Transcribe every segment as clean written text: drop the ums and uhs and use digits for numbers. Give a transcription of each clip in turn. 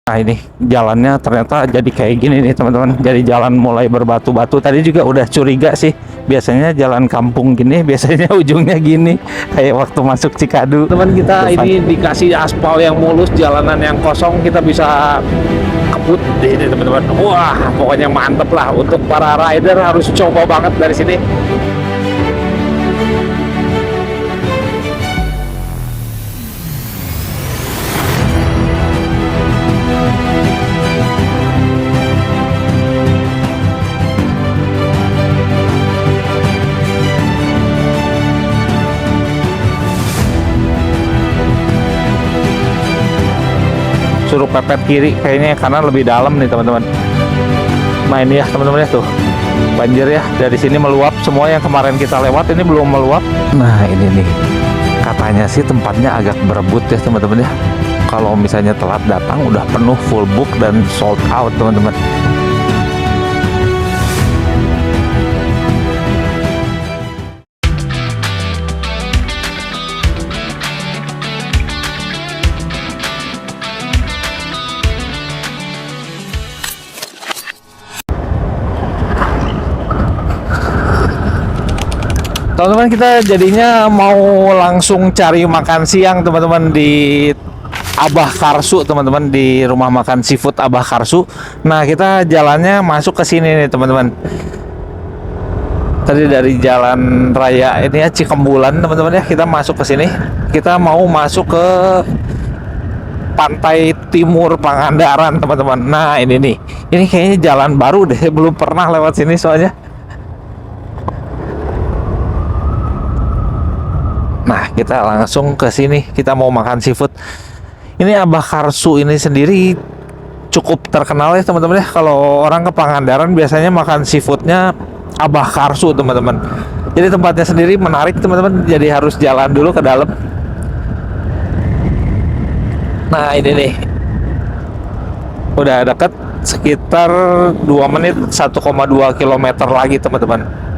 Nah ini jalannya ternyata jadi kayak gini nih teman-teman. Jadi jalan mulai berbatu-batu. Tadi juga udah curiga sih. Biasanya jalan kampung gini, biasanya ujungnya gini. Kayak waktu masuk Cikadu. Teman kita Depan. ini dikasih aspal yang mulus, jalanan yang kosong, kita bisa kebut ini teman-teman. Wah, pokoknya mantep lah. Untuk para rider harus coba banget dari sini. Suruh pepet kiri kayaknya karena lebih dalam nih teman-teman. Nah ini ya teman-teman ya tuh banjir ya, dari sini meluap. Semua yang kemarin kita lewat ini belum meluap. Nah ini nih katanya sih tempatnya agak berebut ya teman-teman ya. Kalau misalnya telat datang udah penuh, full book dan sold out teman-teman. Teman-teman kita jadinya mau langsung cari makan siang teman-teman di Abah Karsu teman-teman, di rumah makan seafood Abah Karsu. Nah kita jalannya masuk ke sini nih teman-teman. Tadi dari jalan raya ini ya Cikembulan teman-teman ya, kita masuk ke sini. Kita mau masuk ke pantai timur Pangandaran teman-teman. Nah ini nih, ini kayaknya jalan baru deh, belum pernah lewat sini soalnya. Nah, kita langsung ke sini. Kita mau makan seafood. Ini Abah Karsu ini sendiri cukup terkenal ya teman-teman ya. Kalau orang ke Pangandaran biasanya makan seafoodnya Abah Karsu teman-teman. Jadi tempatnya sendiri menarik teman-teman. Jadi harus jalan dulu ke dalam. Nah, ini nih. Udah dekat, sekitar 2 menit, 1,2 km lagi teman-teman.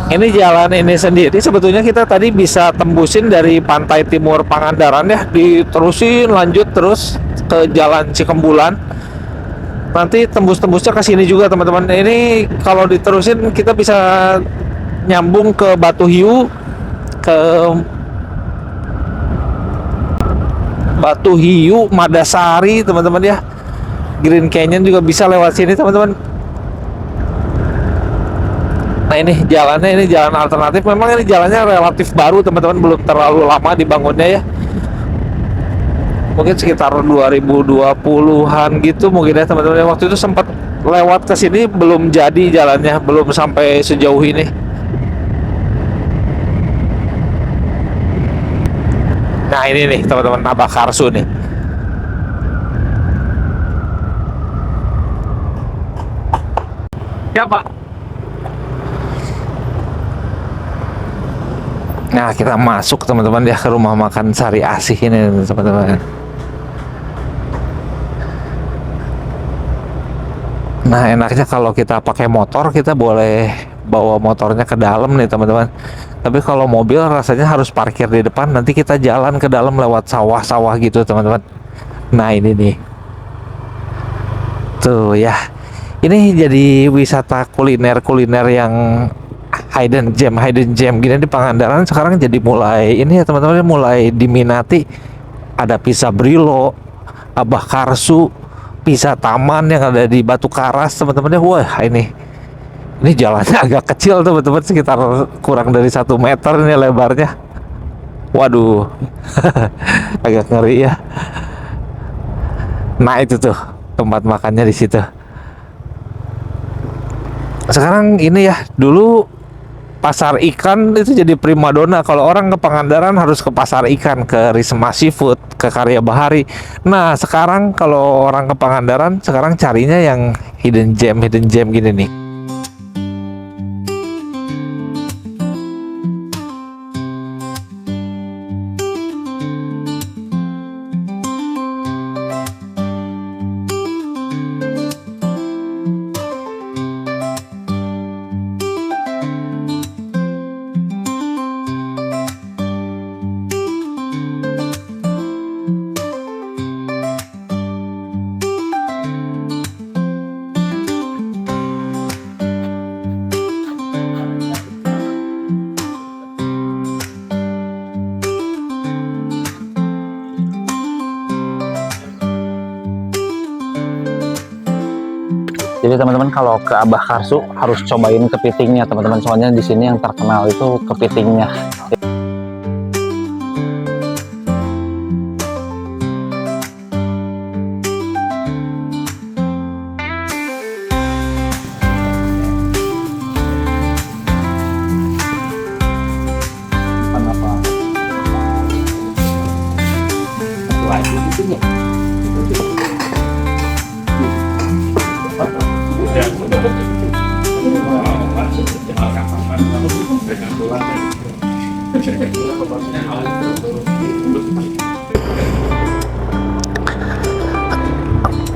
Ini jalan ini sendiri sebetulnya kita tadi bisa tembusin dari pantai timur Pangandaran ya, diterusin lanjut terus ke jalan Cikembulan. Nanti tembus-tembusnya ke sini juga teman-teman. Ini kalau diterusin kita bisa nyambung ke Batu Hiu, ke Batu Hiu, Madasari teman-teman ya. Green Canyon juga bisa lewat sini teman-teman. Nah ini jalannya, ini jalan alternatif. Memang ini jalannya relatif baru teman-teman, belum terlalu lama dibangunnya ya. Mungkin sekitar 2020-an gitu mungkin ya teman-teman. Waktu itu sempat lewat ke sini, belum jadi jalannya, belum sampai sejauh ini. Nah ini nih teman-teman, Abah Karsu nih. Ya Pak. Nah kita masuk teman-teman ya ke rumah makan Sari Asih ini teman-teman. Nah enaknya kalau kita pakai motor, kita boleh bawa motornya ke dalam nih teman-teman. Tapi kalau mobil rasanya harus parkir di depan, nanti kita jalan ke dalam lewat sawah-sawah gitu teman-teman. Nah ini nih, tuh ya, ini jadi wisata kuliner yang hidden gem gini di Pangandaran sekarang jadi mulai ini ya teman-teman, mulai diminati. Ada Pizza Brilo, Abah Karsu, Pizza Taman yang ada di Batu Karas teman-teman ya. Wah ini jalannya agak kecil teman-teman, sekitar kurang dari 1 meter ini lebarnya. Waduh agak ngeri ya. Nah itu tuh tempat makannya di situ. Sekarang ini ya, dulu pasar ikan itu jadi primadona. Kalau orang ke Pangandaran harus ke pasar ikan, ke Risma Seafood, ke Karya Bahari. Nah sekarang kalau orang ke Pangandaran sekarang carinya yang hidden gem gini nih. Jadi teman-teman kalau ke Abah Karsu harus cobain kepitingnya teman-teman, soalnya di sini yang terkenal itu kepitingnya.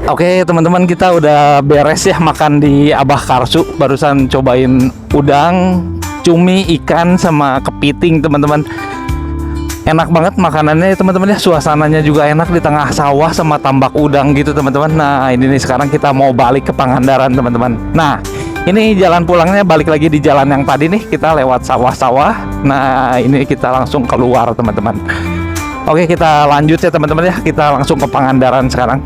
Oke teman-teman, kita udah beres ya makan di Abah Karsu. Barusan cobain udang, cumi, ikan, sama kepiting teman-teman. Enak banget makanannya teman-teman ya, suasananya juga enak di tengah sawah sama tambak udang gitu teman-teman. Nah ini nih sekarang kita mau balik ke Pangandaran teman-teman. Nah ini jalan pulangnya balik lagi di jalan yang tadi nih, kita lewat sawah-sawah. Nah ini kita langsung keluar teman-teman. Oke kita lanjut ya teman-teman ya, kita langsung ke Pangandaran sekarang.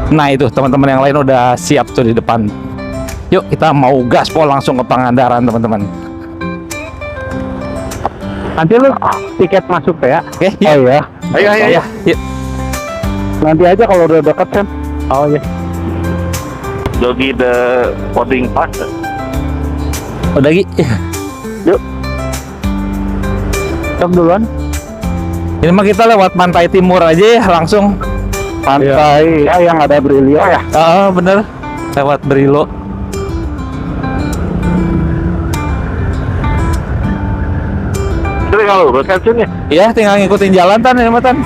Nah itu teman-teman yang lain udah siap tuh di depan. Yuk kita mau gaspol langsung ke Pangandaran teman-teman. Nanti lu tiket masuk ya? Oke, Oh iya. ayo. Yuk. Nanti aja kalau udah dekat kan. Oh iya. Dogi the boarding pass. Udah Gi. Yuk. Sok duluan. Ini mah kita lewat pantai timur aja ya langsung. Pantai yang ada Brilio ya. Bener, lewat Brilo. Jadi kalau berkat sini. Iya tinggal ngikutin jalan tan ini mah tan.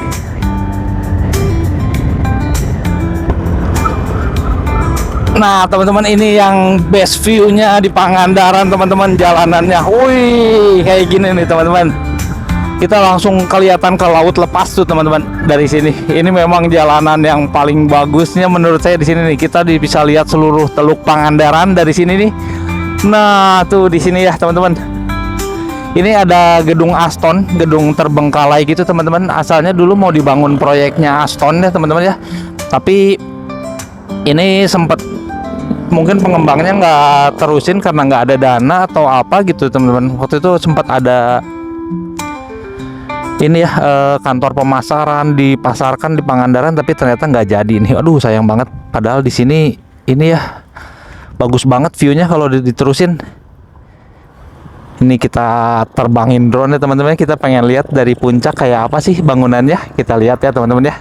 Nah teman-teman, ini yang best view-nya di Pangandaran teman-teman, jalanannya. Wih kayak gini nih teman-teman. Kita langsung kelihatan ke laut lepas tuh teman-teman dari sini. Ini memang jalanan yang paling bagusnya menurut saya di sini nih. Kita bisa lihat seluruh Teluk Pangandaran dari sini nih. Nah tuh di sini ya teman-teman. Ini ada gedung Aston, gedung terbengkalai gitu teman-teman. Asalnya dulu mau dibangun proyeknya Aston ya teman-teman ya. Tapi ini sempat mungkin pengembangnya nggak terusin karena nggak ada dana atau apa gitu teman-teman. Waktu itu sempat ada ini ya kantor pemasaran dipasarkan di Pangandaran, tapi ternyata nggak jadi nih. Aduh sayang banget. Padahal di sini ini ya bagus banget view-nya kalau diterusin. Ini kita terbangin drone ya teman-teman. Kita pengen lihat dari puncak kayak apa sih bangunannya. Kita lihat ya teman-teman ya.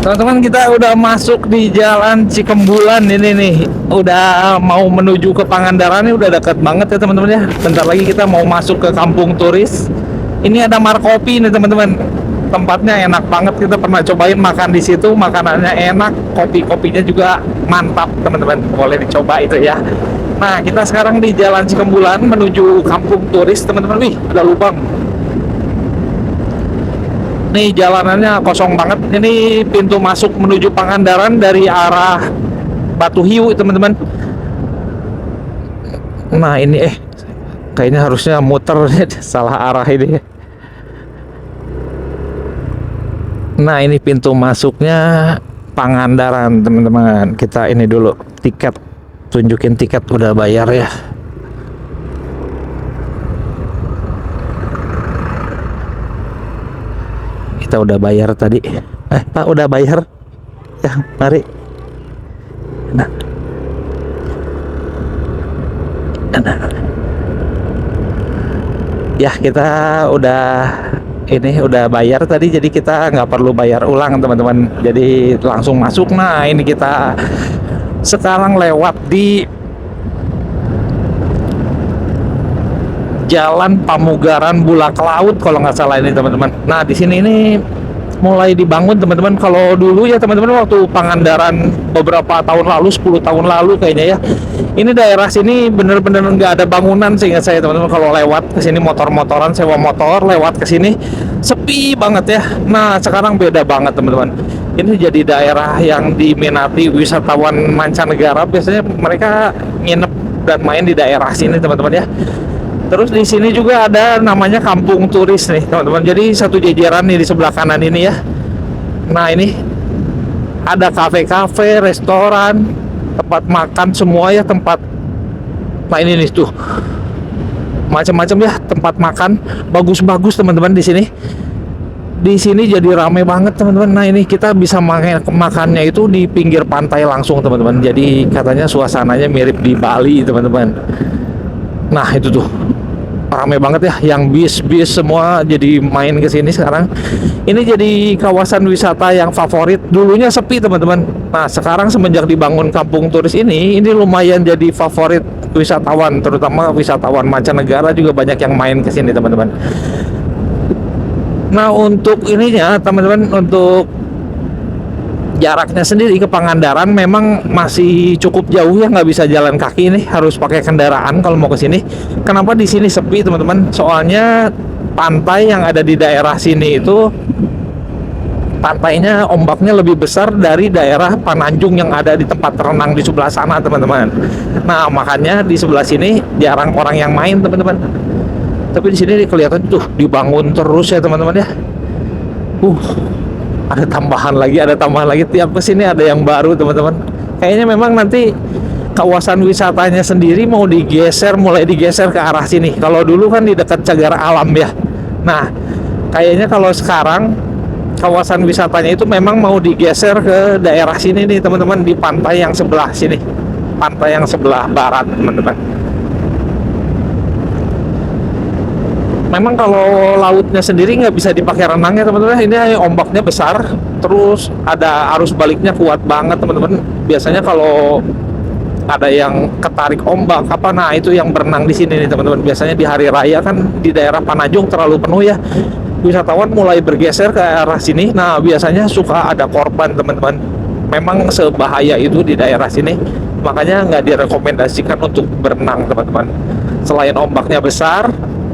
Teman-teman, kita udah masuk di Jalan Cikembulan ini nih. Udah mau menuju ke Pangandaran, ini udah dekat banget ya teman-teman ya. Bentar lagi kita mau masuk ke Kampung Turis. Ini ada Markopi nih teman-teman. tempatnya enak banget, kita pernah cobain makan di situ, makanannya enak, kopinya juga mantap teman-teman, boleh dicoba itu ya. Nah kita sekarang di Jalan Cikembulan menuju Kampung Turis teman-teman. Wih, ada lubang. Nih jalanannya kosong banget. Ini pintu masuk menuju Pangandaran dari arah Batu Hiu teman-teman. Nah ini kayaknya harusnya muter salah arah ini. Nah ini pintu masuknya Pangandaran teman-teman. Kita ini dulu tiket, tunjukin tiket udah bayar ya. Kita udah bayar tadi. Pak udah bayar ya, mari. Nah. Ya kita udah bayar tadi, jadi kita nggak perlu bayar ulang teman-teman, jadi langsung masuk. Nah ini kita sekarang lewat di Jalan Pamugaran Bulak Laut kalau nggak salah ini teman-teman. Nah di sini ini mulai dibangun teman-teman. Kalau dulu ya teman-teman, waktu Pangandaran beberapa tahun lalu, 10 tahun lalu kayaknya ya, ini daerah sini bener-bener nggak ada bangunan seingat saya teman-teman. Kalau lewat ke sini motor-motoran, sewa motor lewat ke sini sepi banget ya. Nah sekarang beda banget teman-teman. Ini jadi daerah yang diminati wisatawan mancanegara. Biasanya mereka nginep dan main di daerah sini teman-teman ya. Terus di sini juga ada namanya Kampung Turis nih teman-teman. Jadi satu jajaran nih di sebelah kanan ini ya. Nah ini ada kafe-kafe, restoran, tempat makan semua ya, tempat. Nah ini nih tuh macam-macam ya tempat makan, bagus-bagus teman-teman di sini. Di sini jadi rame banget teman-teman. Nah ini kita bisa makannya itu di pinggir pantai langsung teman-teman. Jadi katanya suasananya mirip di Bali teman-teman. Nah itu tuh rame banget ya, yang bis semua jadi main ke sini sekarang. Ini jadi kawasan wisata yang favorit. Dulunya sepi teman-teman. Nah sekarang semenjak dibangun Kampung Turis ini lumayan jadi favorit wisatawan, terutama wisatawan mancanegara juga banyak yang main ke sini teman-teman. Nah untuk ininya teman-teman, untuk jaraknya sendiri ke Pangandaran memang masih cukup jauh ya, nggak bisa jalan kaki, ini harus pakai kendaraan kalau mau ke sini. Kenapa di sini sepi teman-teman? Soalnya pantai yang ada di daerah sini itu pantainya ombaknya lebih besar dari daerah Pananjung yang ada di tempat renang di sebelah sana teman-teman. Nah makanya di sebelah sini jarang orang yang main teman-teman. Tapi di sini kelihatan tuh dibangun terus ya teman-teman ya. Ada tambahan lagi, tiap kesini ada yang baru teman-teman. Kayaknya memang nanti kawasan wisatanya sendiri mau mulai digeser ke arah sini. Kalau dulu kan di dekat Cagar Alam ya. Nah kayaknya kalau sekarang kawasan wisatanya itu memang mau digeser ke daerah sini nih teman-teman, di pantai yang sebelah sini, pantai yang sebelah barat teman-teman. Memang kalau lautnya sendiri nggak bisa dipakai renang ya teman-teman. Ini ombaknya besar, terus ada arus baliknya kuat banget teman-teman. Biasanya kalau ada yang ketarik ombak nah itu yang berenang di sini nih teman-teman. Biasanya di hari raya kan di daerah Pananjung terlalu penuh ya, wisatawan mulai bergeser ke arah sini. Nah biasanya suka ada korban teman-teman. Memang sebahaya itu di daerah sini, makanya nggak direkomendasikan untuk berenang teman-teman. Selain ombaknya besar,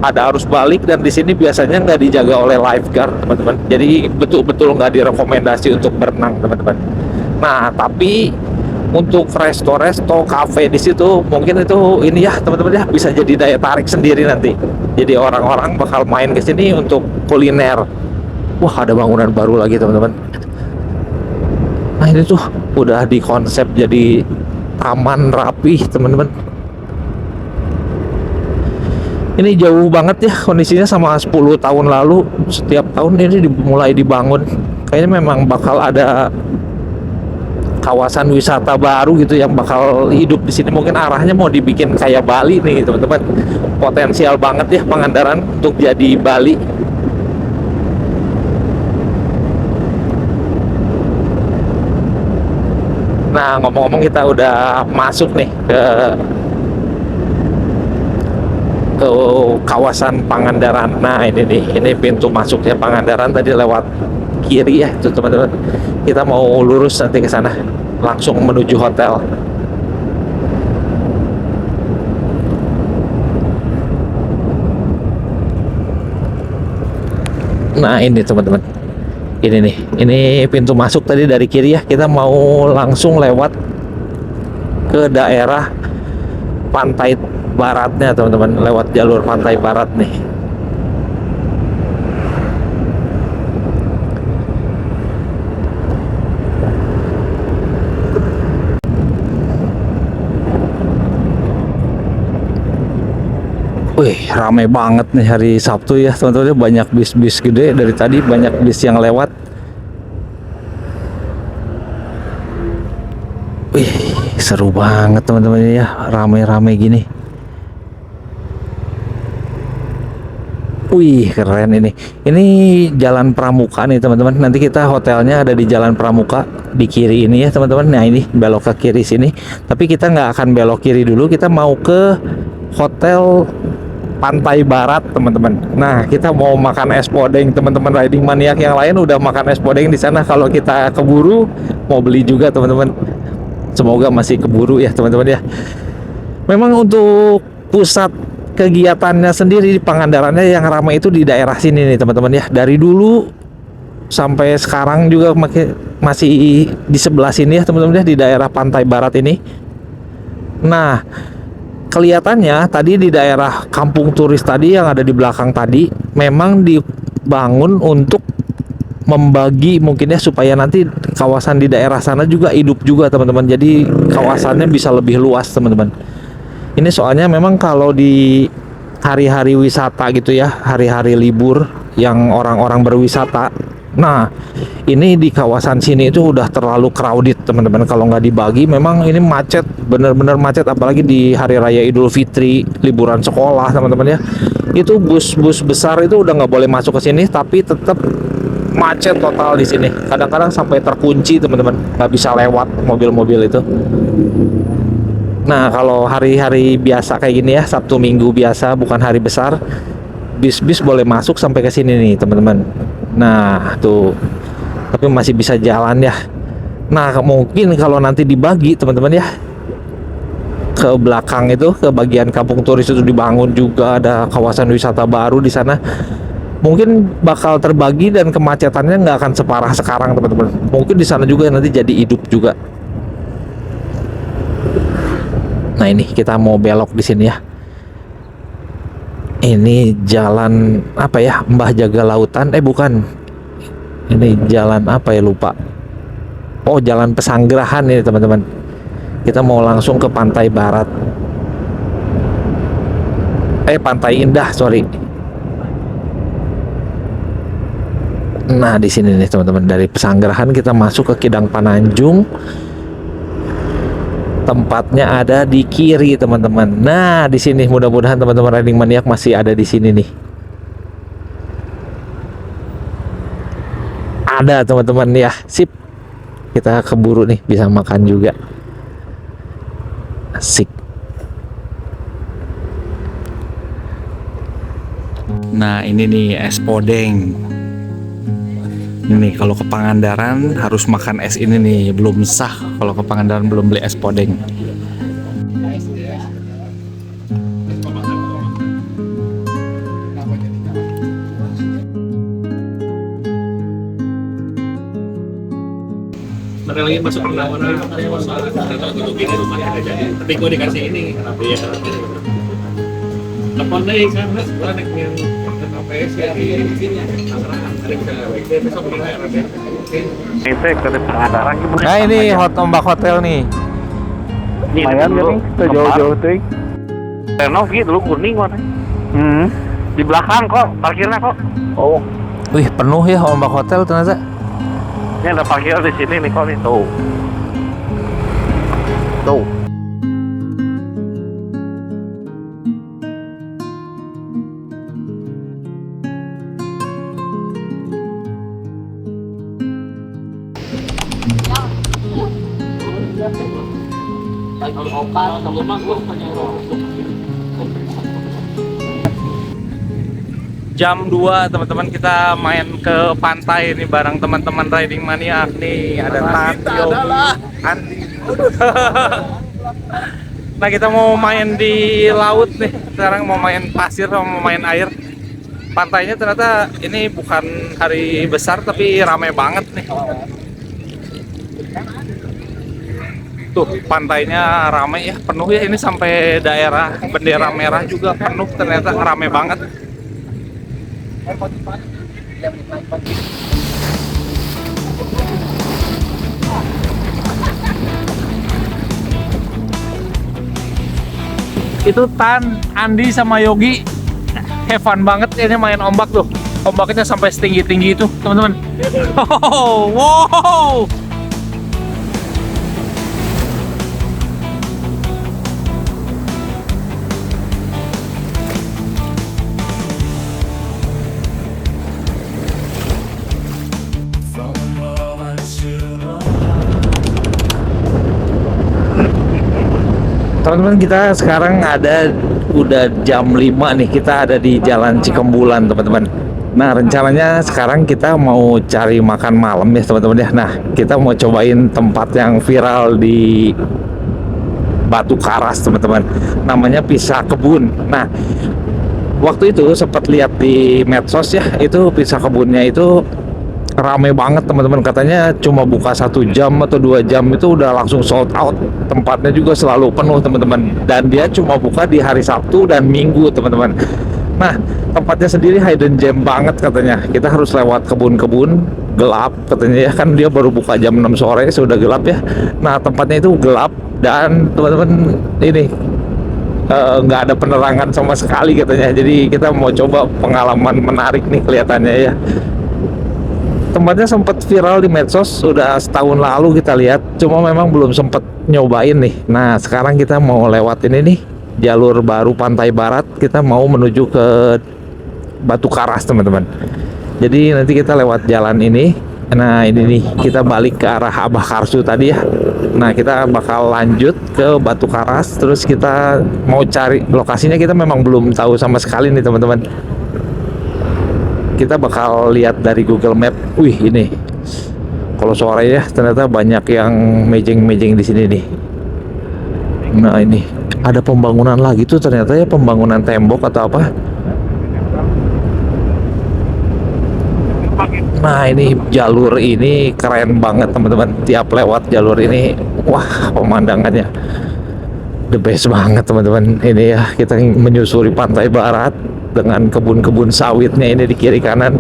ada arus balik, dan di sini biasanya nggak dijaga oleh lifeguard teman-teman. Jadi betul-betul nggak direkomendasi untuk berenang teman-teman. Nah tapi untuk resto, kafe di situ mungkin itu ini ya teman-teman ya, bisa jadi daya tarik sendiri nanti. Jadi orang-orang bakal main ke sini untuk kuliner. Wah ada bangunan baru lagi teman-teman. Nah ini tuh udah dikonsep jadi taman rapih teman-teman. Ini jauh banget ya kondisinya sama 10 tahun lalu. Setiap tahun ini mulai dibangun. Kayaknya memang bakal ada kawasan wisata baru gitu yang bakal hidup di sini. Mungkin arahnya mau dibikin kayak Bali nih teman-teman. Potensial banget ya Pangandaran untuk jadi Bali. Nah ngomong-ngomong kita udah masuk nih ke ke kawasan Pangandaran. Nah ini nih, ini pintu masuknya Pangandaran, tadi lewat kiri ya tuh teman-teman. Kita mau lurus nanti ke sana, langsung menuju hotel. Nah ini teman-teman, ini nih, ini pintu masuk tadi dari kiri ya. Kita mau langsung lewat ke daerah pantai baratnya teman-teman, lewat jalur pantai barat nih. Wih, rame banget nih hari Sabtu ya teman-teman. Banyak bis-bis gede dari tadi, banyak bis yang lewat. Wih, seru banget teman-teman ya, rame-rame gini. Wih, keren ini. Ini Jalan Pramuka nih teman-teman. Nanti kita hotelnya ada di Jalan Pramuka di kiri ini ya teman-teman. Nah ini belok ke kiri sini. Tapi kita nggak akan belok kiri dulu. Kita mau ke hotel Pantai Barat teman-teman. Nah kita mau makan es podeng, teman-teman riding maniak yang lain udah makan es podeng di sana. Kalau kita keburu mau beli juga teman-teman. Semoga masih keburu ya teman-teman ya. Memang untuk pusat kegiatannya sendiri di Pangandarannya yang ramai itu di daerah sini nih teman-teman ya. Dari dulu sampai sekarang juga masih di sebelah sini ya teman-teman ya, di daerah Pantai Barat ini. Nah kelihatannya tadi di daerah kampung turis tadi yang ada di belakang tadi memang dibangun untuk membagi mungkin ya, supaya nanti kawasan di daerah sana juga hidup juga teman-teman. Jadi kawasannya bisa lebih luas teman-teman. Ini soalnya memang kalau di hari-hari wisata gitu ya, hari-hari libur yang orang-orang berwisata, nah ini di kawasan sini itu udah terlalu crowded teman-teman. Kalau nggak dibagi memang ini macet, bener-bener macet. Apalagi di hari raya Idul Fitri, liburan sekolah teman-teman ya, itu bus-bus besar itu udah nggak boleh masuk ke sini, tapi tetap macet total di sini. Kadang-kadang sampai terkunci teman-teman, nggak bisa lewat mobil-mobil itu. Nah kalau hari-hari biasa kayak gini ya, Sabtu Minggu biasa bukan hari besar, bis-bis boleh masuk sampai ke sini nih teman-teman. Nah tuh, tapi masih bisa jalan ya. Nah mungkin kalau nanti dibagi teman-teman ya, ke belakang itu, ke bagian kampung turis itu dibangun juga ada kawasan wisata baru di sana. Mungkin bakal terbagi dan kemacetannya nggak akan separah sekarang teman-teman. Mungkin di sana juga nanti jadi hidup juga. Nah ini kita mau belok di sini ya. Ini jalan apa ya, Mbah Jaga Lautan, bukan. Ini jalan apa ya, lupa. Oh jalan Pesanggerahan ini teman-teman. Kita mau langsung ke Pantai Barat. Pantai Indah, sorry. Nah di sini nih teman-teman, dari Pesanggerahan kita masuk ke Kidang Pananjung. Tempatnya ada di kiri teman-teman. Nah di sini mudah-mudahan teman-teman riding maniak masih ada di sini nih. Ada teman-teman ya, sip. Kita keburu nih bisa makan juga. Asik. Nah ini nih es podeng. Ini kalau ke Pangandaran harus makan es ini nih, belum sah kalau ke Pangandaran belum beli es podeng. Lagi masuk perlawanan untuk ini rumahnya ada jadi, tapi gue dikasih ini kenapa ya? Telepon deh kan, gue naik yang APS ya di sini ya, ada kita besok mulai ada. Itu ke Pangandaran gimana? Nah ini Ombak Hotel nih. Lumayan kan nih, kita jauh-jauh tuh. Renov gitu lu kuning mana? Di belakang kok, parkirnya kok. Oh, Wih penuh ya Ombak Hotel ternyata. Ini ada parkir di sini nih kok nih, tuh. Tuh. jam 2 teman-teman, kita main ke pantai ini bareng teman-teman Riding Maniac nih. Ada Tantio, Andi. Nah, kita mau main di laut nih. Sekarang mau main pasir sama mau main air. Pantainya ternyata ini bukan hari besar tapi ramai banget nih. Tuh, pantainya ramai ya, penuh ya, ini sampai daerah bendera merah juga penuh, ternyata ramai banget. Itu Tan, Andi sama Yogi have fun banget ini main ombak tuh. Ombaknya sampai setinggi-tinggi itu, teman-teman. Wow. Teman-teman, kita sekarang udah jam 5 nih, kita ada di Jalan Cikembulan teman-teman. Nah, rencananya sekarang kita mau cari makan malam ya teman-teman ya. Nah, kita mau cobain tempat yang viral di Batu Karas teman-teman, namanya Pisah Kebun. Nah, waktu itu sempat lihat di medsos ya, itu Pisah Kebunnya itu rame banget teman-teman, katanya cuma buka 1 jam atau 2 jam itu udah langsung sold out. Tempatnya juga selalu penuh teman-teman, dan dia cuma buka di hari Sabtu dan Minggu teman-teman. Nah, tempatnya sendiri hidden gem banget katanya. Kita harus lewat kebun-kebun gelap katanya ya, kan dia baru buka jam 6 sore sudah gelap ya. Nah, tempatnya itu gelap dan teman-teman ini nggak ada penerangan sama sekali katanya. Jadi kita mau coba pengalaman menarik nih kelihatannya ya. Tempatnya sempat viral di medsos, udah setahun lalu kita lihat, cuma memang belum sempat nyobain nih. Nah, sekarang kita mau lewat ini nih, jalur baru Pantai Barat, kita mau menuju ke Batu Karas teman-teman. Jadi nanti kita lewat jalan ini. Nah, ini nih, kita balik ke arah Abah Karsu tadi ya. Nah, kita bakal lanjut ke Batu Karas, terus kita mau cari lokasinya, kita memang belum tahu sama sekali nih teman-teman. Kita bakal lihat dari Google Map. Wih, ini kalau sore ya ternyata banyak yang mejeng-mejeng di sini nih. Nah, ini ada pembangunan lagi tuh ternyata ya, pembangunan tembok atau apa. Nah, ini jalur ini keren banget teman-teman. Tiap lewat jalur ini, wah, pemandangannya the best banget teman-teman. Ini ya, kita menyusuri Pantai Barat dengan kebun-kebun sawitnya ini di kiri kanan.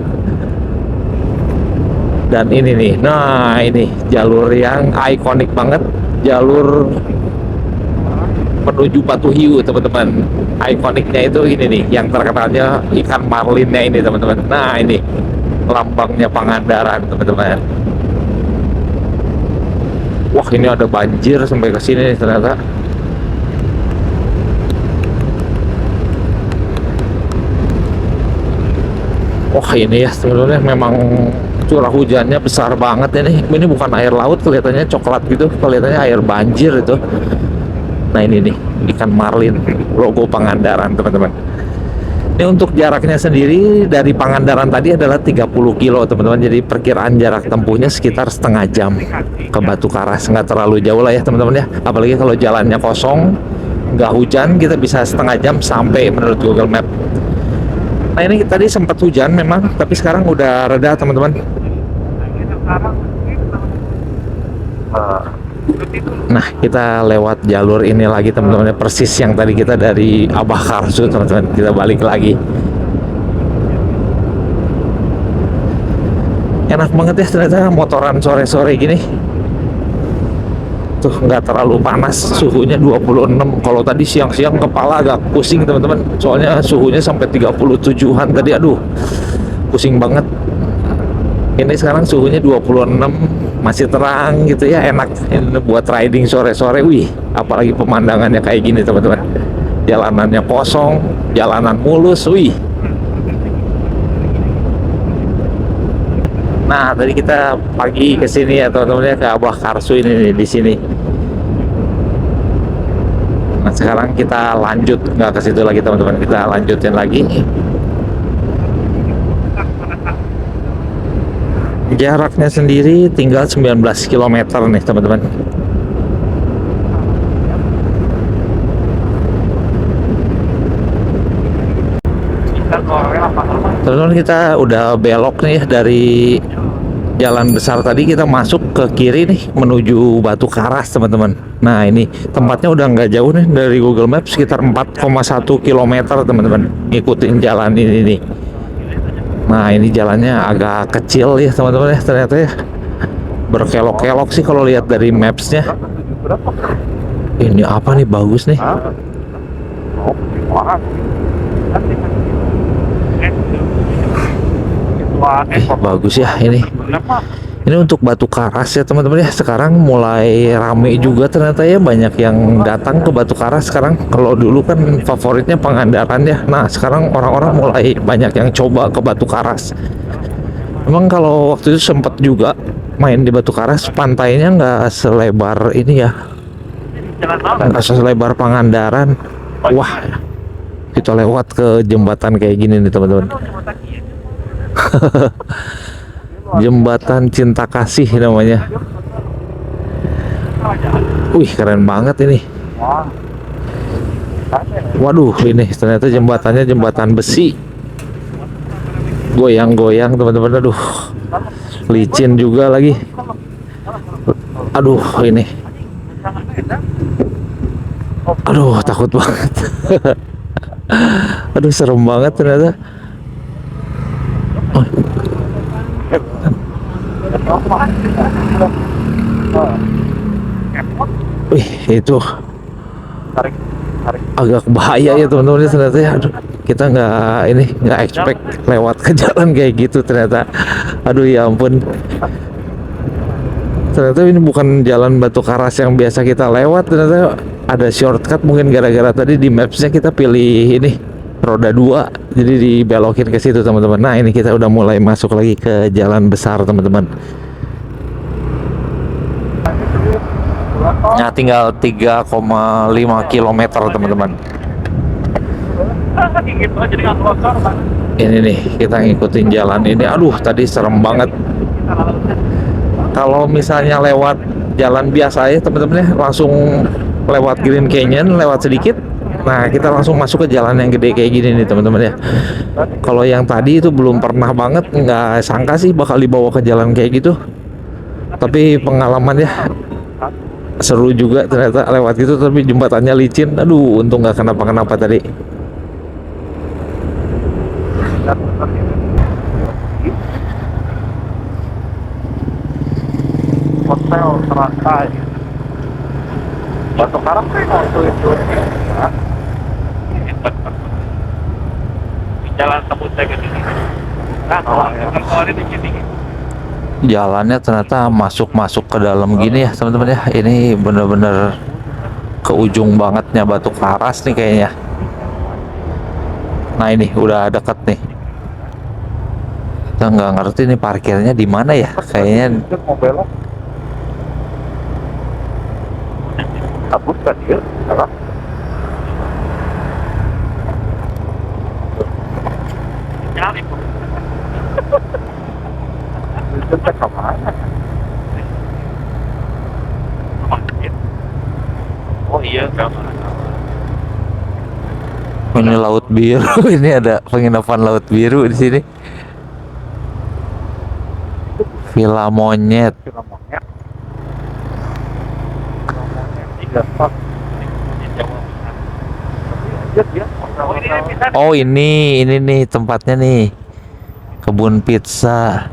Dan ini nih, nah ini jalur yang ikonik banget, jalur menuju Batu Hiu teman-teman. Ikoniknya itu ini nih, yang terkenalnya ikan marlinnya ini teman-teman. Nah, ini lambangnya Pangandaran teman-teman. Wah, ini ada banjir sampai ke sini nih ternyata. Wah, ini ya sebenarnya memang curah hujannya besar banget ini. Ini bukan air laut, kelihatannya coklat gitu, kelihatannya air banjir itu. Nah, ini nih ikan marlin, logo Pangandaran teman-teman. Ini untuk jaraknya sendiri dari Pangandaran tadi adalah 30 kilo teman-teman. Jadi perkiraan jarak tempuhnya sekitar setengah jam ke Batu Karas. Nggak terlalu jauh lah ya teman-teman ya. Apalagi kalau jalannya kosong, nggak hujan, kita bisa setengah jam sampai menurut Google Map. Nah, ini tadi sempat hujan memang, tapi sekarang udah reda teman-teman. Nah, kita lewat jalur ini lagi teman-teman, persis yang tadi kita dari Abah Karsu teman-teman. Kita balik lagi. Enak banget ya ternyata motoran sore-sore gini. Tuh, nggak terlalu panas, suhunya 26. Kalau tadi siang-siang kepala agak pusing teman-teman, soalnya suhunya sampai 37-an tadi. Aduh, pusing banget. Ini sekarang suhunya 26, masih terang gitu ya, enak ini buat riding sore-sore. Wih, apalagi pemandangannya kayak gini teman-teman, jalanannya kosong, jalanan mulus. Wih. Nah, tadi kita pagi ke sini ya teman-teman ya, ke Abah Karsu ini nih, di sini. Nah, sekarang kita lanjut, nggak ke situ lagi teman-teman, kita lanjutin lagi. Jaraknya sendiri tinggal 19 km nih teman-teman. Teman-teman, kita udah belok nih ya dari jalan besar tadi, kita masuk ke kiri nih menuju Batu Karas teman-teman. Nah ini tempatnya udah nggak jauh nih dari Google Maps, sekitar 4,1 km teman-teman. Ngikutin jalan ini nih. Nah ini jalannya agak kecil ya teman-teman ya, ternyata ya berkelok-kelok sih kalau lihat dari mapsnya. Ini apa nih, bagus nih. Bagus ya ini. Ini untuk Batu Karas ya teman-teman ya. Sekarang mulai rame juga ternyata ya, banyak yang datang ke Batu Karas sekarang. Kalau dulu kan favoritnya Pangandaran ya. Nah sekarang orang-orang mulai banyak yang coba ke Batu Karas. Memang kalau waktu itu sempat juga main di Batu Karas, pantainya nggak selebar ini ya, nggak selebar Pangandaran. Wah, kita lewat ke jembatan kayak gini nih teman-teman. Jembatan Cinta Kasih namanya. Wih keren banget ini. Waduh, ini ternyata jembatannya jembatan besi, goyang-goyang teman-teman. Aduh, licin juga lagi. Aduh ini, aduh takut banget. Aduh serem banget ternyata. Wih itu agak bahaya ya teman-teman ternyata ya. Aduh, kita nggak expect lewat ke jalan kayak gitu ternyata. Aduh ya ampun, ternyata ini bukan jalan Batu Karas yang biasa kita lewat. Ternyata ada shortcut, mungkin gara-gara tadi di mapsnya kita pilih ini roda 2, jadi dibelokin ke situ teman-teman. Nah ini kita udah mulai masuk lagi ke jalan besar teman-teman. Nah tinggal 3,5 km teman-teman. Ini nih kita ngikutin jalan ini. Aduh tadi serem banget. Kalau misalnya lewat jalan biasa ya teman-teman ya, langsung lewat Green Canyon, lewat sedikit, nah kita langsung masuk ke jalan yang gede kayak gini nih teman-teman ya. Kalau yang tadi itu belum pernah banget, nggak sangka sih bakal dibawa ke jalan kayak gitu. Tapi pengalaman ya seru juga ternyata lewat gitu, tapi jembatannya licin. Aduh untung nggak kenapa-kenapa tadi. Hotel Teratai Batu Karas kan waktu itu jalan tembusnya ke sini. Nah, kalau di sini Jalannya ternyata masuk ke dalam gini ya teman-teman ya. Ini bener-bener ke ujung bangetnya Batu Karas nih kayaknya. Nah ini udah deket nih. Kita nggak ngerti nih parkirnya di mana ya. Kayaknya mau belok. Kabut kan dia, apa? Nyari kok. Itu cek kemana? Oh iya, kamar. ini Laut Biru. Ini ada penginapan Laut Biru di sini. Villa Monyet. Oh ini nih tempatnya nih, kebun pizza.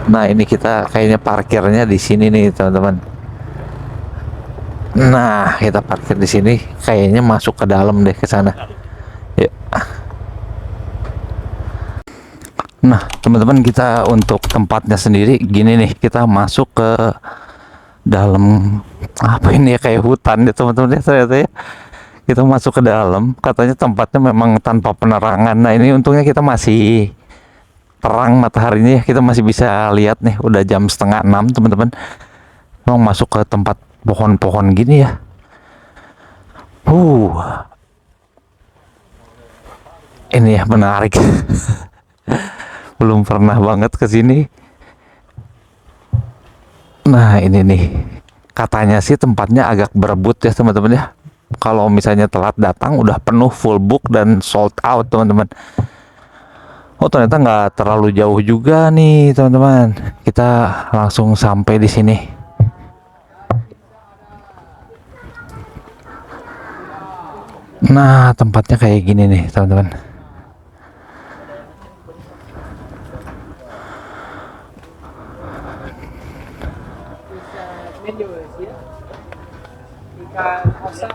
Nah ini kita kayaknya parkirnya di sini nih teman-teman. Nah kita parkir di sini, kayaknya masuk ke dalam deh, ke sana. Yuk. Nah teman-teman, kita untuk tempatnya sendiri gini nih, kita masuk ke dalam apa ini ya, kayak hutan ya teman-teman ya ternyata ya. Kita masuk ke dalam, katanya tempatnya memang tanpa penerangan. Nah ini untungnya kita masih terang mataharinya ya, kita masih bisa lihat nih. Udah jam 5:30 teman-teman. Mau masuk ke tempat pohon-pohon gini ya. Ini ya menarik. Belum pernah banget ke sini. Nah, ini nih. Katanya sih tempatnya agak berebut ya, teman-teman ya. Kalau misalnya telat datang udah penuh, full book dan sold out, teman-teman. Oh, ternyata nggak terlalu jauh juga nih, teman-teman. Kita langsung sampai di sini. Nah, tempatnya kayak gini nih, teman-teman. Menu is here. Ikan asap,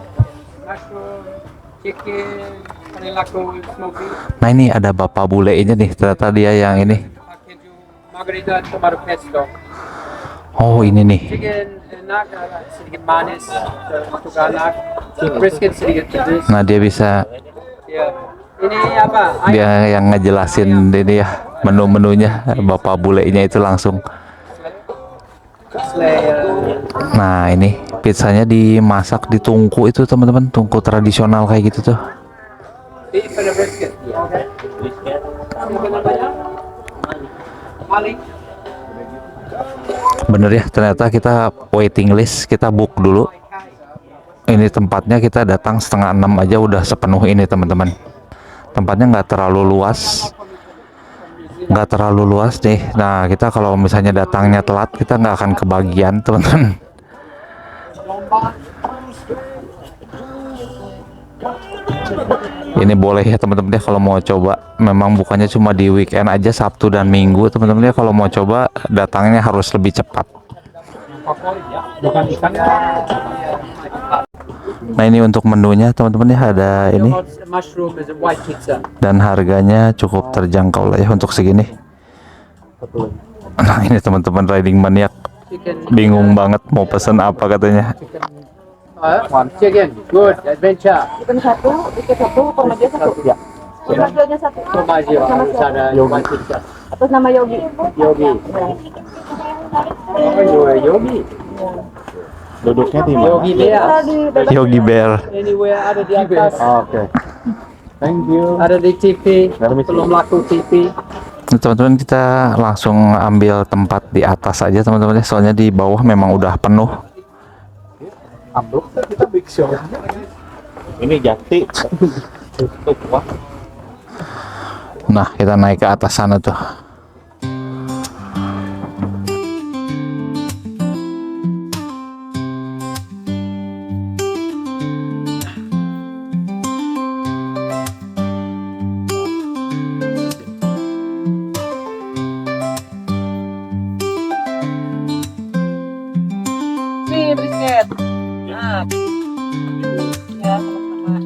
mushroom, chicken, panilaku, smoky, Nah, ini ada bapak bulenya nih, ternyata dia yang ini. keju, margarita, tomato pesto. Oh, ini nih. Chicken enak, sedikit manis untuk anak. Brisket sedikit pedas. Nah, dia bisa, Ya. Ini apa? dia yang ngejelasin ini ya, menu-menunya. Bapak bulenya itu langsung. Slayer. Nah, ini pizzanya dimasak di tungku itu, teman-teman. Tungku tradisional kayak gitu tuh. Beef and a brisket. Malik. Bener ya, ternyata kita waiting list, kita book dulu. Ini tempatnya kita datang 5:30 aja udah sepenuh ini, teman-teman. Tempatnya nggak terlalu luas. Nih. Nah, kita kalau misalnya datangnya telat, kita nggak akan kebagian, teman-teman. Ini boleh ya, teman-teman ya, kalau mau coba. Memang bukannya cuma di weekend aja, Sabtu dan Minggu, teman-teman ya. Kalau mau coba, datangnya harus lebih cepat. Nah, ini untuk menunya, teman-teman ya, ada ini. Mushroom is a white pizza. Dan harganya cukup terjangkau lah ya untuk segini. Nah, ini teman-teman riding maniak Chicken. bingung banget mau pesen apa katanya. Chicken. Good. Adventure. Ikan satu, ikan satu, tomatnya satu. Ya. Tomatnya satu. Tomaji harus ada white pizza. Atas nama Yogi. Yogi. Oh, Yogi. Duduknya di mana? Yogi Bear. Yogi Bear. Anywhere ada di atas. Oke. Thank you. Ada di TV. Permisi. Belum laku TV. Nah, teman-teman, kita langsung ambil tempat di atas aja, teman-teman ya. Soalnya di bawah memang udah penuh. Kita big show. Ini Jati. Nah, kita naik ke atas sana tuh. Nih, brisket. Nah. Ya, sama-sama.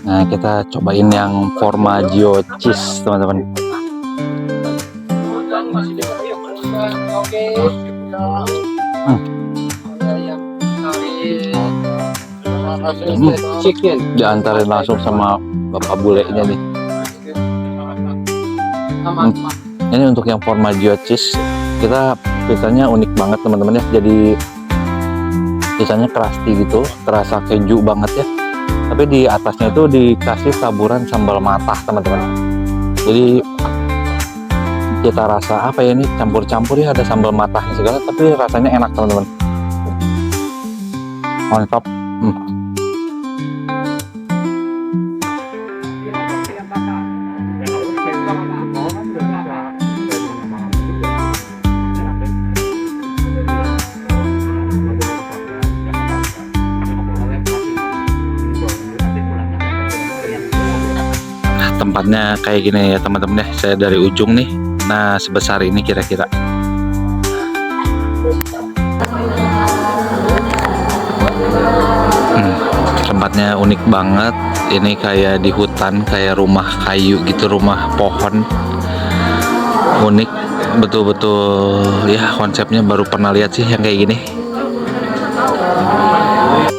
Nah, kita cobain yang formaggio cheese, teman-teman. Chicken. Diantarin langsung sama bapak bulenya nih. Ini untuk yang formaggio cheese, kita pizzanya unik banget, teman-teman ya. Jadi pizzanya crusty gitu, terasa keju banget ya. Tapi di atasnya itu dikasih taburan sambal matah, teman-teman. Jadi kita rasa apa ya, ini campur-campur ya, ada sambal matahnya segala, tapi rasanya enak, teman-teman. Mantap. Tempatnya kayak gini ya, teman-teman ya. Saya dari ujung nih. Nah, sebesar ini kira-kira. Tempatnya unik banget. Ini kayak di hutan, kayak rumah kayu gitu, rumah pohon. Unik, betul-betul ya, konsepnya baru pernah lihat sih yang kayak gini.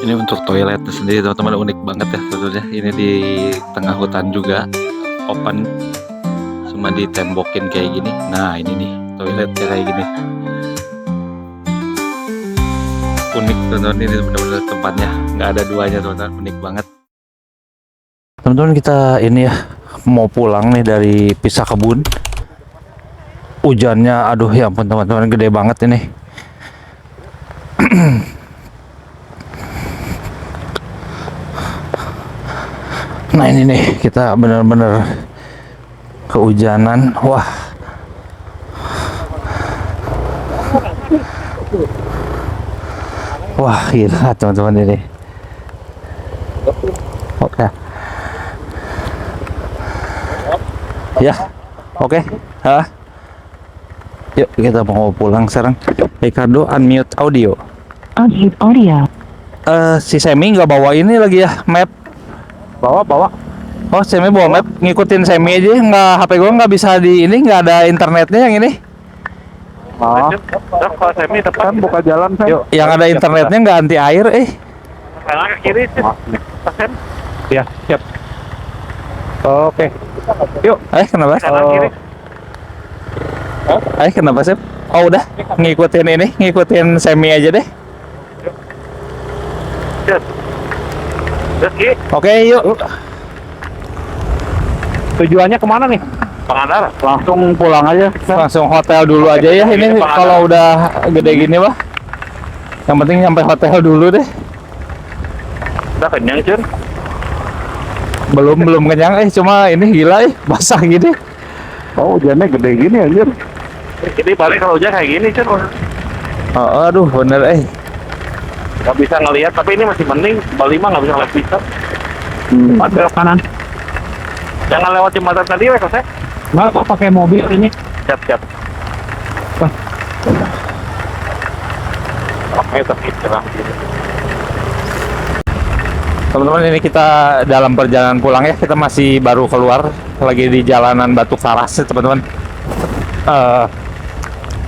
Ini untuk toilet sendiri, teman-teman, unik banget ya sebetulnya. Ini di tengah hutan juga, open, cuma ditembokin kayak gini. Nah ini nih toiletnya kayak gini, unik teman-teman. Ini benar-benar tempatnya nggak ada duanya teman-teman, unik banget. Teman-teman kita ini ya mau pulang nih dari Pisah Kebun. Hujannya aduh ya ampun teman-teman, gede banget ini. Nah ini nih kita bener-bener kehujanan. Wah, wah gila teman-teman ini. Oke, ya oke. Yuk kita mau pulang sekarang. Ricardo unmute audio. Unmute audio. Si Semi nggak bawa ini lagi ya, map. Bawa. Oh, Semi bawa map, ngikutin Semi aja. Nggak, HP gua nggak bisa di ini, nggak ada internetnya yang ini. Oh, Kalau Semi tepat kan buka jalan kan. Yuk, yang ada internetnya nggak anti air, kanan ke kiri sih. Sen. Ya, siap. Oke. Yuk, kenapa? Kanan kiri. Kenapa sih? Oh udah, ngikutin ini, ngikutin Semi aja deh. Terus Ki, Oke, yuk. Tujuannya kemana nih? Pangandaran. Langsung pulang aja. Langsung hotel dulu aja ya ini kalau udah gede gini mah. Yang penting sampai hotel dulu deh. Udah kenyang Cun. Belum kenyang cuma ini gila basah gini. Oh, hujannya gede gini anjir. Ini balik kalau hujan kayak gini Cun. Oh, aduh bener Gak bisa ngelihat, tapi ini masih mending. Bali mah nggak bisa ngeliat bisa. Belok kanan. Jangan lewat jembatan tadi wes saya. Nggak, kok pakai mobil ini? Siap. Oke, tapi cerah. Teman-teman, ini kita dalam perjalanan pulang ya. Kita masih baru keluar, lagi di jalanan Batu Karas ya teman-teman.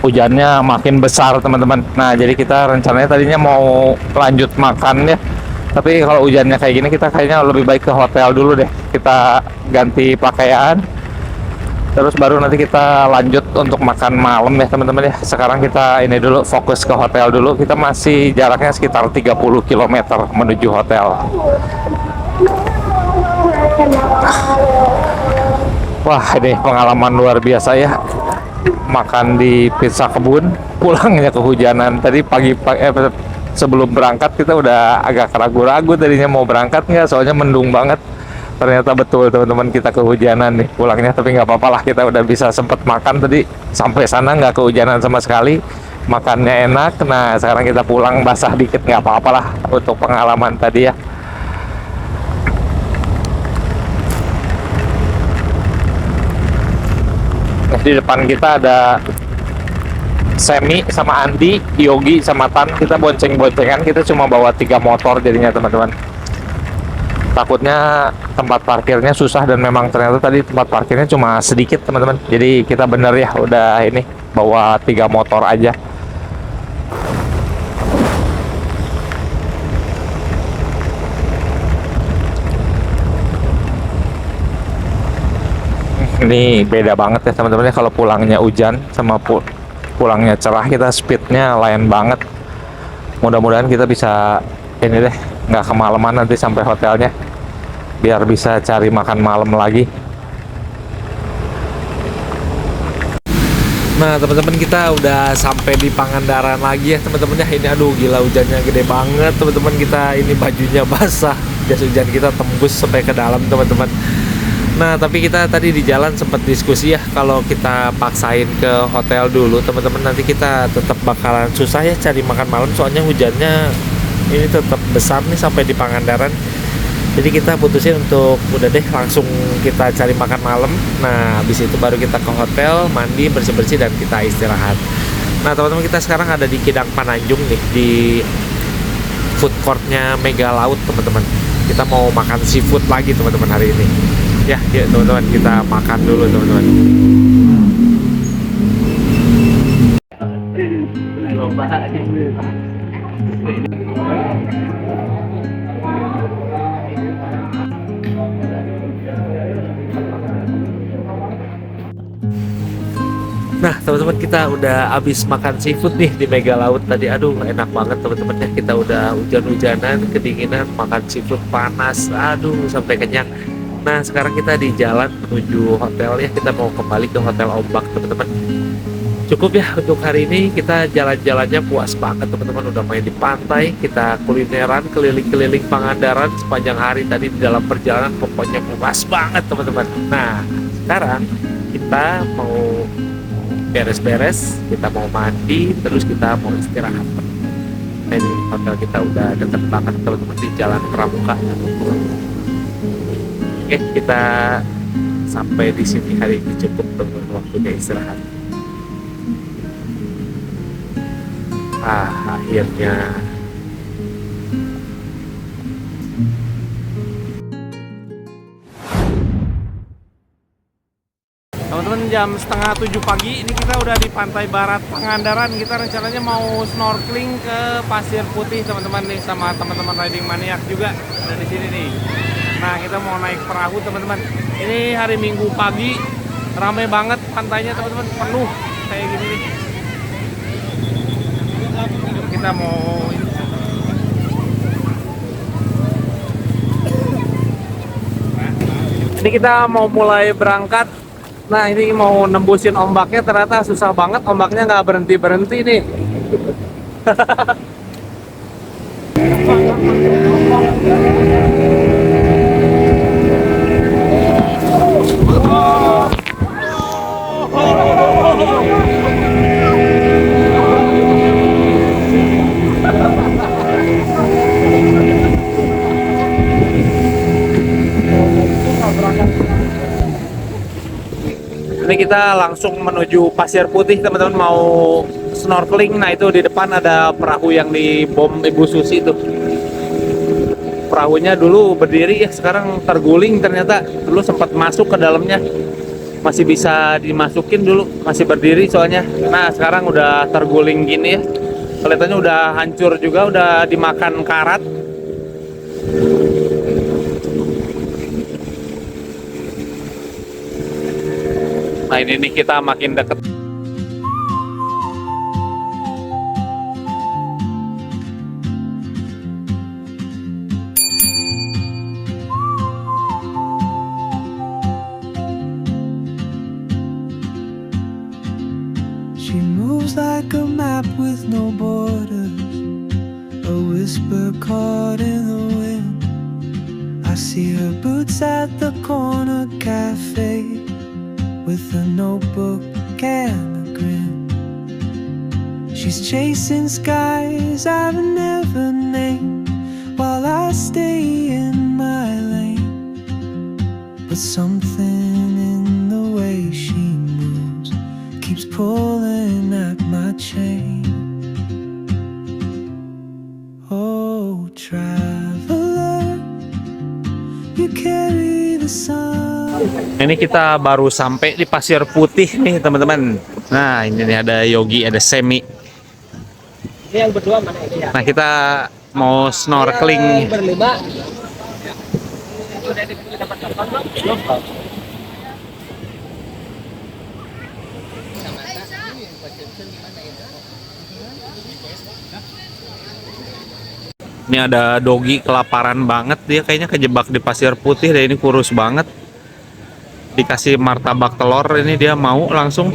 Hujannya makin besar teman-teman. Nah jadi kita rencananya tadinya mau lanjut makan ya, tapi kalau hujannya kayak gini kita kayaknya lebih baik ke hotel dulu deh. Kita ganti pakaian, terus baru nanti kita lanjut untuk makan malam ya teman-teman ya. Sekarang kita ini dulu fokus ke hotel dulu. Kita masih jaraknya sekitar 30 km menuju hotel. Wah ini pengalaman luar biasa ya, makan di Pisah Kebun, pulangnya kehujanan. Tadi sebelum berangkat kita udah agak ragu-ragu tadinya mau berangkat nggak, soalnya mendung banget. Ternyata betul teman-teman, kita kehujanan nih pulangnya, tapi nggak apa-apa lah, kita udah bisa sempet makan tadi sampai sana nggak kehujanan sama sekali, makannya enak. Nah sekarang kita pulang basah dikit nggak apa-apa lah untuk pengalaman tadi ya. Di depan kita ada Semi sama Andi, Yogi sama Tan. Kita bonceng-boncengan, kita cuma bawa 3 motor jadinya teman-teman. Takutnya tempat parkirnya susah, dan memang ternyata tadi tempat parkirnya cuma sedikit teman-teman. Jadi kita bener ya udah ini bawa 3 motor aja. Ini beda banget ya teman-teman ya, kalau pulangnya hujan sama pulangnya cerah, kita speednya lain banget. Mudah-mudahan kita bisa ini deh, nggak kemalaman nanti sampai hotelnya, biar bisa cari makan malam lagi. Nah teman-teman, kita udah sampai di Pangandaran lagi ya teman-teman ya. Ini aduh gila, hujannya gede banget teman-teman. Kita ini bajunya basah, jas hujan kita tembus sampai ke dalam teman-teman. Nah tapi kita tadi di jalan sempat diskusi ya, kalau kita paksain ke hotel dulu teman-teman, nanti kita tetap bakalan susah ya cari makan malam, soalnya hujannya ini tetap besar nih sampai di Pangandaran. Jadi kita putusin untuk udah deh langsung kita cari makan malam. Nah habis itu baru kita ke hotel, mandi, bersih-bersih, dan kita istirahat. Nah teman-teman, kita sekarang ada di Kidang Pananjung nih, di food courtnya Mega Laut teman-teman. Kita mau makan seafood lagi teman-teman hari ini. Ya, yuk teman-teman, kita makan dulu teman-teman. teman-teman, kita udah habis makan seafood nih di Mega Laut tadi. Aduh, enak banget teman-teman ya. Kita udah hujan-hujanan, kedinginan, makan seafood panas. Aduh, sampai kenyang. Nah, sekarang kita di jalan menuju hotel ya. Kita mau kembali ke Hotel Ombak, teman-teman. Cukup ya untuk hari ini. Kita jalan-jalannya puas banget, teman-teman. Udah main di pantai, kita kulineran, keliling-keliling Pangandaran sepanjang hari tadi di dalam perjalanan. Pokoknya puas banget, teman-teman. Nah, sekarang kita mau beres-beres, kita mau mandi, terus kita mau istirahat. Nah, ini hotel kita udah deket banget, teman-teman, di Jalan Pramuka. Oke, kita sampai di sini hari ini cukup, teman-teman, waktunya istirahat. Akhirnya Teman-teman, jam setengah 7 pagi ini kita udah di pantai barat Pangandaran. Kita rencananya mau snorkeling ke Pasir Putih, teman-teman nih, sama teman-teman riding maniak juga ada di sini nih. Nah, kita mau naik perahu, teman-teman. Ini hari Minggu pagi, ramai banget pantainya, teman-teman, penuh kayak gini nih. Kita mau ini kita mau mulai berangkat. Nah, ini mau nembusin ombaknya, ternyata susah banget, ombaknya nggak berhenti-berhenti nih. Ini kita langsung menuju Pasir Putih, teman-teman, mau snorkeling. Nah, itu di depan ada perahu yang dibom Ibu Susi tuh. Perahunya dulu berdiri ya, sekarang terguling ternyata. Dulu sempat masuk ke dalamnya, masih bisa dimasukin dulu, masih berdiri soalnya. Nah, sekarang udah terguling gini ya. Kelihatannya udah hancur juga, udah dimakan karat. Nah, ini nih kita makin deket. She moves like a map with no borders, a whisper caught in the wind. I see her boots at the corner cafe, with a notebook and a grin. She's chasing skies I've never named, while I stay in my lane. But something in the way she moves keeps pulling at my chain. Oh, traveler, you carry the sun. Ini kita baru sampai di Pasir Putih nih, teman-teman. Nah, ini nih ada Yogi, ada Semi. Ini yang berdua mana ini ya? Nah, kita mau snorkeling. Berlima. Udah dapat telepon belum? Belum. Ini ada Dogi, kelaparan banget dia, kayaknya kejebak di Pasir Putih deh. Ini kurus banget. Dikasih martabak telur, ini dia mau langsung.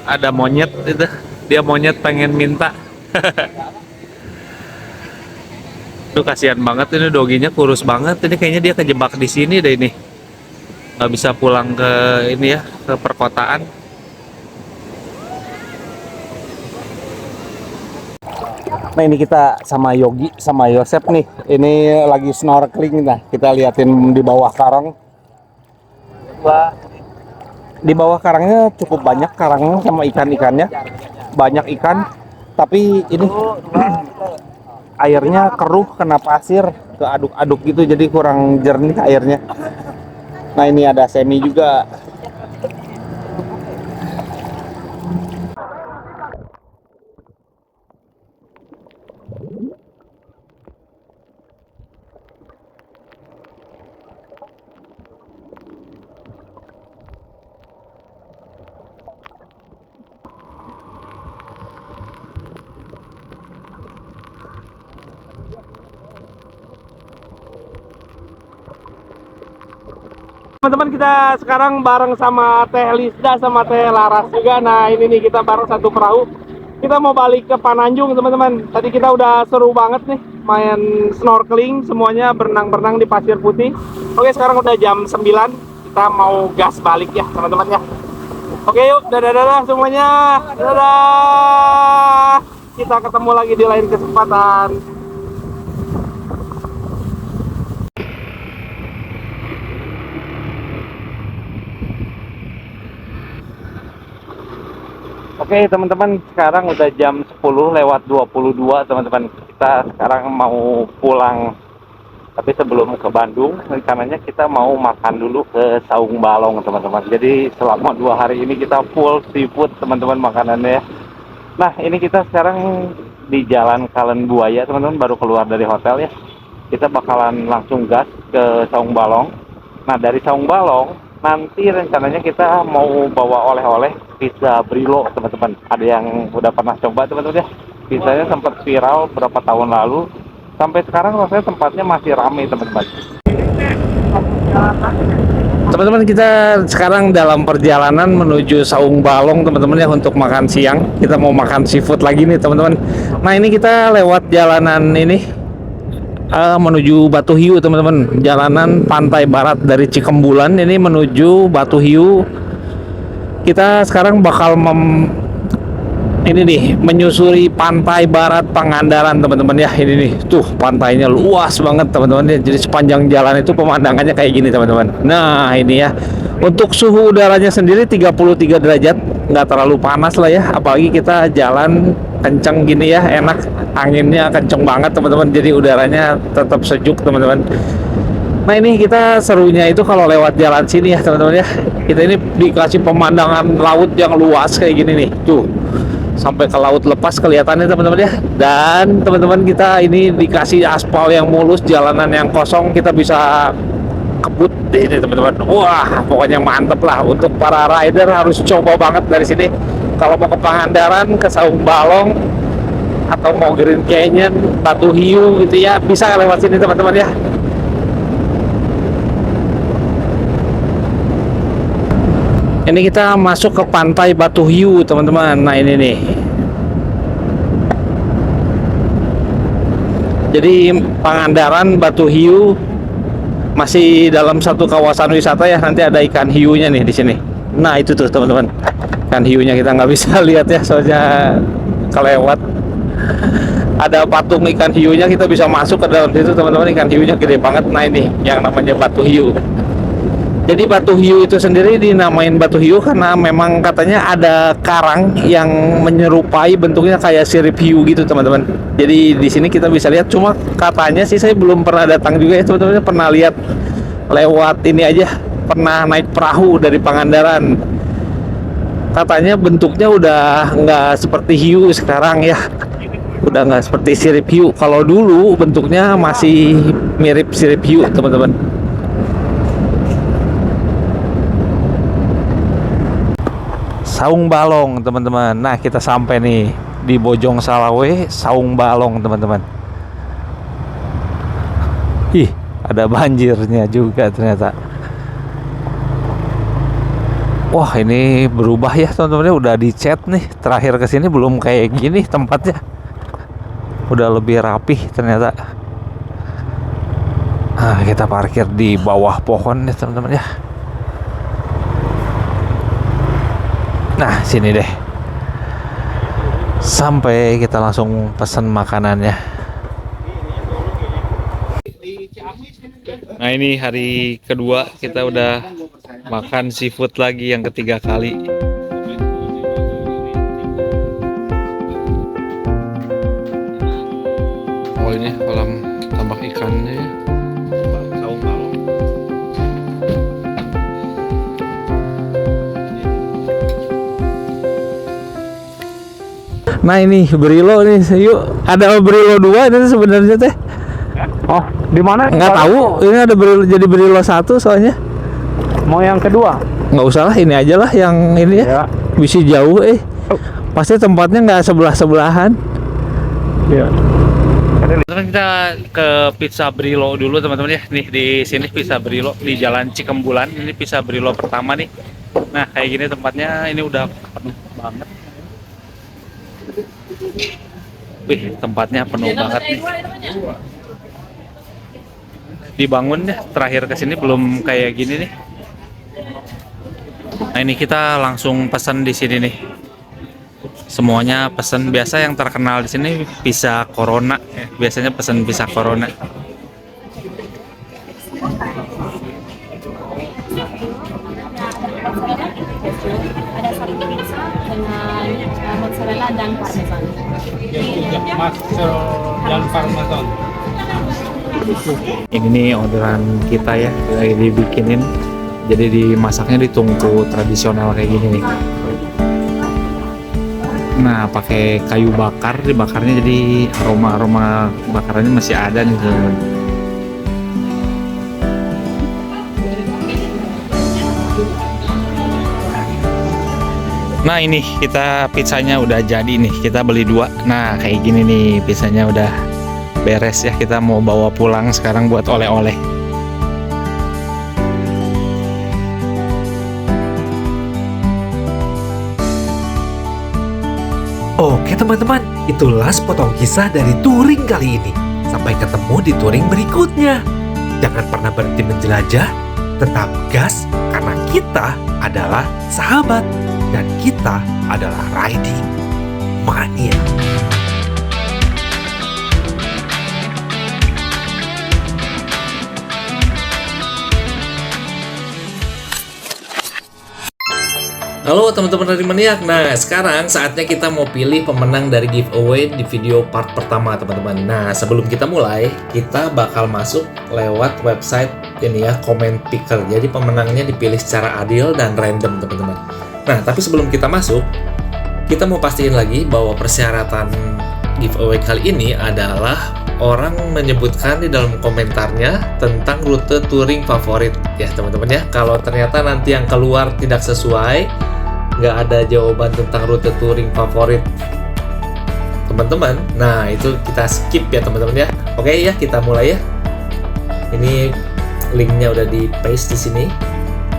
Ada monyet itu, dia monyet pengen minta. Tuh, kasihan banget ini Doginya, kurus banget. Ini kayaknya dia kejebak di sini deh ini. Nggak bisa pulang ke ini ya, ke perkotaan. Nah, ini kita sama Yogi sama Yosep nih. Ini lagi snorkeling. Nah, kita liatin di bawah karang. Di bawah karangnya cukup banyak karangnya sama ikan-ikannya. Banyak ikan, tapi ini airnya keruh, kena pasir, keaduk-aduk gitu, jadi kurang jernih airnya. Nah, ini ada Semi juga. Teman-teman, kita sekarang bareng sama Teh Lisda sama Teh Laras juga. Nah ini nih, kita bareng satu perahu. Kita mau balik ke Pananjung teman-teman. Tadi kita udah seru banget nih main snorkeling, semuanya berenang-berenang di pasir putih. Oke, sekarang udah jam 9. Kita mau gas balik ya teman-teman ya. Oke yuk, dadah-dadah semuanya. Dadah. Kita ketemu lagi di lain kesempatan. Oke teman-teman, sekarang udah jam 10:22 teman-teman. Kita sekarang mau pulang. Tapi sebelum ke Bandung, rencananya kita mau makan dulu ke Saung Balong teman-teman. Jadi selama 2 hari ini kita full seafood teman-teman makanannya. Nah ini kita sekarang di Jalan Kalen Buaya teman-teman, baru keluar dari hotel ya. Kita bakalan langsung gas ke Saung Balong. Nah dari Saung Balong nanti rencananya kita mau bawa oleh-oleh pizza Brilo teman-teman. Ada yang udah pernah coba teman-teman ya. Pizzanya sempat viral berapa tahun lalu. Sampai sekarang rasanya tempatnya masih ramai teman-teman. Teman-teman, kita sekarang dalam perjalanan menuju Saung Balong teman-teman ya, untuk makan siang. Kita mau makan seafood lagi nih teman-teman. Nah ini kita lewat jalanan ini menuju Batu Hiu teman-teman. Jalanan pantai barat dari Cikembulan ini menuju Batu Hiu. Kita sekarang bakal menyusuri pantai barat Pangandaran teman-teman ya. Ini nih, tuh pantainya luas banget teman-teman ya. Jadi sepanjang jalan itu pemandangannya kayak gini teman-teman. Nah ini ya, untuk suhu udaranya sendiri 33 derajat, nggak terlalu panas lah ya. Apalagi kita jalan kenceng gini ya, enak, anginnya kenceng banget teman-teman. Jadi udaranya tetap sejuk teman-teman. Nah ini kita serunya itu kalau lewat jalan sini ya teman-teman ya. Kita ini dikasih pemandangan laut yang luas kayak gini nih, tuh sampai ke laut lepas kelihatannya teman-teman ya. Dan teman-teman, kita ini dikasih aspal yang mulus, jalanan yang kosong, kita bisa kebut ini teman-teman. Wah pokoknya mantep lah. Untuk para rider harus coba banget dari sini. Kalau mau ke Pangandaran, ke Saung Balong, atau mau Green Canyon, Batu Hiu gitu ya, bisa lewat sini teman-teman ya. Ini kita masuk ke pantai Batu Hiu teman-teman. Nah ini nih, jadi Pangandaran, Batu Hiu masih dalam satu kawasan wisata ya. Nanti ada ikan hiunya nih di sini. Nah itu tuh teman-teman, ikan hiunya kita nggak bisa lihat ya, soalnya kelewat. Ada patung ikan hiunya, kita bisa masuk ke dalam situ teman-teman. Ikan hiunya gede banget. Nah ini yang namanya Batu Hiu. Jadi Batu Hiu itu sendiri dinamain Batu Hiu karena memang katanya ada karang yang menyerupai bentuknya kayak sirip hiu gitu teman-teman. Jadi di sini kita bisa lihat, cuma katanya sih saya belum pernah datang juga ya teman-teman. Pernah lihat lewat ini aja, pernah naik perahu dari Pangandaran. Katanya bentuknya udah nggak seperti hiu sekarang ya, udah nggak seperti sirip hiu. Kalau dulu bentuknya masih mirip sirip hiu teman-teman. Saung Balong teman-teman. Nah kita sampai nih di Bojong Salawe, Saung Balong teman-teman. Ih, ada banjirnya juga ternyata. Wah ini berubah ya teman-teman, udah dicat nih. Terakhir kesini belum kayak gini tempatnya, udah lebih rapih ternyata. Nah kita parkir di bawah pohon ya teman-teman ya. Nah sini deh, sampai kita langsung pesan makanannya. Nah ini hari kedua kita udah makan seafood lagi, yang ketiga kali. Oh ini kolam tambak ikannya ya. Saung Balong. Nah ini Brilo nih, yuk. Ada Brilo 2 ini sebenarnya teh. Oh, di mana? Nggak tahu, ini ada Brilo, jadi Brilo 1 soalnya. Mau yang kedua? Nggak usah lah, ini aja lah yang ini ya. Bisa jauh pasti tempatnya nggak sebelah-sebelahan. Iya. Teman-teman, kita ke Pizza Brilo dulu teman-teman ya. Nih di sini Pizza Brilo di Jalan Cikembulan. Ini Pizza Brilo pertama nih. Nah kayak gini tempatnya, ini udah penuh banget. Wih, tempatnya penuh banget nih. Dibangun ya, terakhir ke sini belum kayak gini nih. Nah ini kita langsung pesan di sini nih. Semuanya pesan, biasa yang terkenal di sini pizza Corona ya. Biasanya pesan pizza Corona. Ada satu pizza dengan mozzarella dan parmesan. Ini nih orderan kita ya, lagi dibikinin. Jadi dimasaknya di tungku tradisional kayak gini nih. Nah, pakai kayu bakar, dibakarnya jadi aroma bakarannya masih ada nih teman-teman. Nah ini kita pizzanya udah jadi nih, kita beli 2. Nah kayak gini nih pizzanya udah beres ya, kita mau bawa pulang sekarang buat oleh-oleh. Oke teman-teman, itulah sepotong kisah dari touring kali ini. Sampai ketemu di touring berikutnya. Jangan pernah berhenti menjelajah, tetap gas karena kita adalah sahabat dan kita adalah riding mania. Halo teman-teman dari Maniak. Nah, sekarang saatnya kita mau pilih pemenang dari giveaway di video part pertama, teman-teman. Nah, sebelum kita mulai, kita bakal masuk lewat website ini ya, comment picker. Jadi pemenangnya dipilih secara adil dan random, teman-teman. Nah, tapi sebelum kita masuk, kita mau pastiin lagi bahwa persyaratan giveaway kali ini adalah orang menyebutkan di dalam komentarnya tentang rute touring favorit ya, teman-teman ya. Kalau ternyata nanti yang keluar tidak sesuai, nggak ada jawaban tentang rute touring favorit teman-teman, nah itu kita skip ya teman-teman ya. Oke ya, kita mulai ya. Ini linknya udah di paste di sini.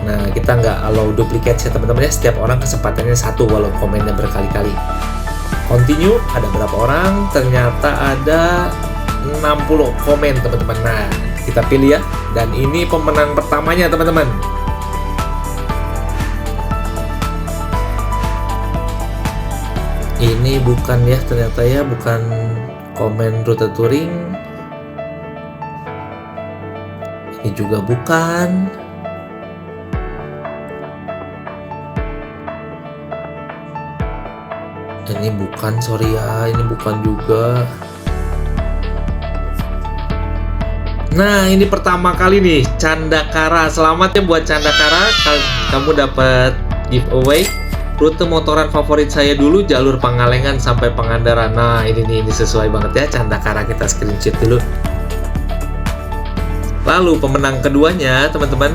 Nah, kita nggak allow duplicate ya teman-teman ya. Setiap orang kesempatannya 1 walau komennya berkali-kali. Continue, ada berapa orang? Ternyata ada 60 komen teman-teman. Nah, kita pilih ya. Dan ini pemenang pertamanya teman-teman. Ini bukan ya, ternyata ya, bukan komen rute touring. Ini juga bukan. Ini bukan, sorry ya, ini bukan juga. Nah, ini pertama kali nih, Candakara. Selamat ya buat Candakara, kamu dapat giveaway. Rute motoran favorit saya dulu jalur Pangalengan sampai Pangandaran. Nah, ini sesuai banget ya, Candakara, kita screenshot dulu. Lalu pemenang keduanya, teman-teman.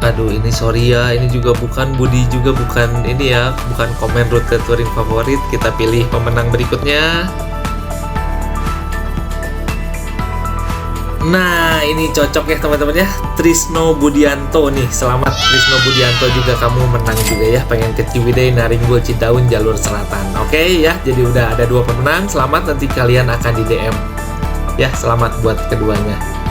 Aduh, ini sorry ya, ini juga bukan, Budi juga bukan, ini ya, bukan komen rute touring favorit. Kita pilih pemenang berikutnya. Nah, ini cocok ya teman-teman ya, Trisno Budianto nih. Selamat Trisno Budianto, juga kamu menang juga ya, pengen ke Ciwidey Naringo Cidaun jalur selatan. Oke ya, jadi udah ada 2 pemenang. Selamat, nanti kalian akan di DM ya. Selamat buat keduanya.